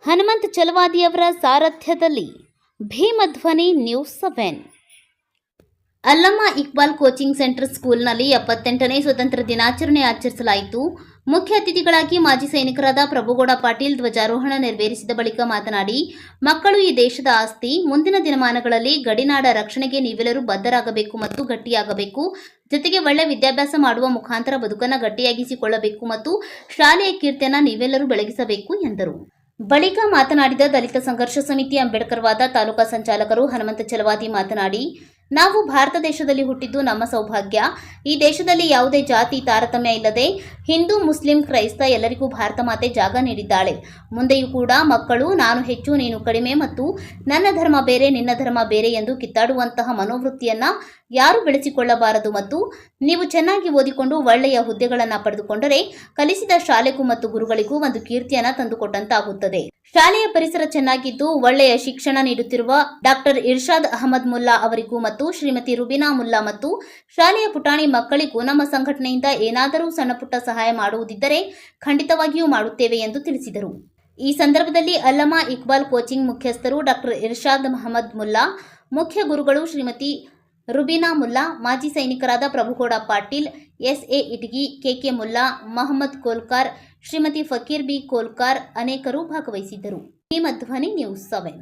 ಹನುಮಂತ ಚಲವಾದಿಯವರ ಸಾರಥ್ಯದಲ್ಲಿ Bhimadhwani news 7. Allama Iqbal coaching centre ಸ್ಕೂಲ್ನಲ್ಲಿ 78ನೇ ಸ್ವತಂತ್ರ ದಿನಾಚರಣೆ ಆಚರಿಸಲಾಯಿತು. ಮುಖ್ಯ ಅತಿಥಿಗಳಾಗಿ ಮಾಜಿ ಸೈನಿಕರಾದ ಪ್ರಭುಗೌಡ ಪಾಟೀಲ್ ಧ್ವಜಾರೋಹಣ ನೆರವೇರಿಸಿದ ಬಳಿಕ ಮಾತನಾಡಿ, ಮಕ್ಕಳು ಈ ದೇಶದ ಆಸ್ತಿ. ಮುಂದಿನ ದಿನಮಾನಗಳಲ್ಲಿ ಗಡಿನಾಡ ರಕ್ಷಣೆಗೆ ನೀವೆಲ್ಲರೂ ಬದ್ಧರಾಗಬೇಕು ಮತ್ತು ಗಟ್ಟಿಯಾಗಬೇಕು. ಜೊತೆಗೆ ಒಳ್ಳೆ ವಿದ್ಯಾಭ್ಯಾಸ ಮಾಡುವ ಮುಖಾಂತರ ಬದುಕನ್ನು ಗಟ್ಟಿಯಾಗಿಸಿಕೊಳ್ಳಬೇಕು ಮತ್ತು ಶಾಲೆಯ ಕೀರ್ತಿಯನ್ನು ನೀವೆಲ್ಲರೂ ಬೆಳಗಿಸಬೇಕು ಎಂದರು. ಬಳಿಕ ಮಾತನಾಡಿದ ದಲಿತ ಸಂಘರ್ಷ ಸಮಿತಿ ಅಂಬೇಡ್ಕರ್ ವಾದ ತಾಲೂಕಾ ಸಂಚಾಲಕರು ಹನುಮಂತ ಚಲವಾದಿ ಮಾತನಾಡಿ, ನಾವು ಭಾರತ ದೇಶದಲ್ಲಿ ಹುಟ್ಟಿದ್ದು ನಮ್ಮ ಸೌಭಾಗ್ಯ. ಈ ದೇಶದಲ್ಲಿ ಯಾವುದೇ ಜಾತಿ ತಾರತಮ್ಯ ಇಲ್ಲದೆ ಹಿಂದೂ, ಮುಸ್ಲಿಂ, ಕ್ರೈಸ್ತ ಎಲ್ಲರಿಗೂ ಭಾರತ ಮಾತೆ ಜಾಗ ನೀಡಿದ್ದಾಳೆ. ಮುಂದೆಯೂ ಕೂಡ ಮಕ್ಕಳು ನಾನು ಹೆಚ್ಚು ನೀನು ಕಡಿಮೆ ಮತ್ತು ನನ್ನ ಧರ್ಮ ಬೇರೆ ನಿನ್ನ ಧರ್ಮ ಬೇರೆ ಎಂದು ಕಿತ್ತಾಡುವಂತಹ ಮನೋವೃತ್ತಿಯನ್ನ ಯಾರು ಬೆಳೆಸಿಕೊಳ್ಳಬಾರದು ಮತ್ತು ನೀವು ಚೆನ್ನಾಗಿ ಓದಿಕೊಂಡು ಒಳ್ಳೆಯ ಹುದ್ದೆಗಳನ್ನು ಪಡೆದುಕೊಂಡರೆ ಕಲಿಸಿದ ಶಾಲೆಗೂ ಮತ್ತು ಗುರುಗಳಿಗೂ ಒಂದು ಕೀರ್ತಿಯನ್ನ ತಂದುಕೊಟ್ಟಂತಾಗುತ್ತದೆ. ಶಾಲೆಯ ಪರಿಸರ ಚೆನ್ನಾಗಿದ್ದು ಒಳ್ಳೆಯ ಶಿಕ್ಷಣ ನೀಡುತ್ತಿರುವ ಡಾಕ್ಟರ್ ಇರ್ಷಾದ್ ಅಹಮದ್ ಮುಲ್ಲಾ ಅವರಿಗೂ ಮತ್ತು ಶ್ರೀಮತಿ ರುಬಿನಾ ಮುಲ್ಲಾ ಮತ್ತು ಶಾಲೆಯ ಪುಟಾಣಿ ಮಕ್ಕಳಿಗೂ ನಮ್ಮ ಸಂಘಟನೆಯಿಂದ ಏನಾದರೂ ಸಣ್ಣ ಪುಟ್ಟ ಸಹಾಯ ಮಾಡುವುದಿದ್ದರೆ ಖಂಡಿತವಾಗಿಯೂ ಮಾಡುತ್ತೇವೆ ಎಂದು ತಿಳಿಸಿದರು. ಈ ಸಂದರ್ಭದಲ್ಲಿ ಅಲ್ಲಮಾ ಇಕ್ಬಾಲ್ ಕೋಚಿಂಗ್ ಮುಖ್ಯಸ್ಥರು ಡಾಕ್ಟರ್ ಇರ್ಷಾದ್ ಅಹಮದ್ ಮುಲ್ಲಾ, ಮುಖ್ಯ ಗುರುಗಳು ಶ್ರೀಮತಿ ರುಬಿನಾ ಮುಲ್ಲಾ, ಮಾಜಿ ಸೈನಿಕರಾದ ಪ್ರಭುಗೌಡ ಪಾಟೀಲ್, ಎಸ್ಎ ಇಟಗಿ, ಕೆಕೆ ಮುಲ್ಲಾ, ಮಹಮ್ಮದ್ ಕೋಲ್ಕಾರ್, ಶ್ರೀಮತಿ ಫಕೀರ್ ಬಿ ಕೋಲ್ಕಾರ್ ಅನೇಕರು ಭಾಗವಹಿಸಿದ್ದರು. ಭೀಮಧ್ವನಿ ನ್ಯೂಸ್ 7.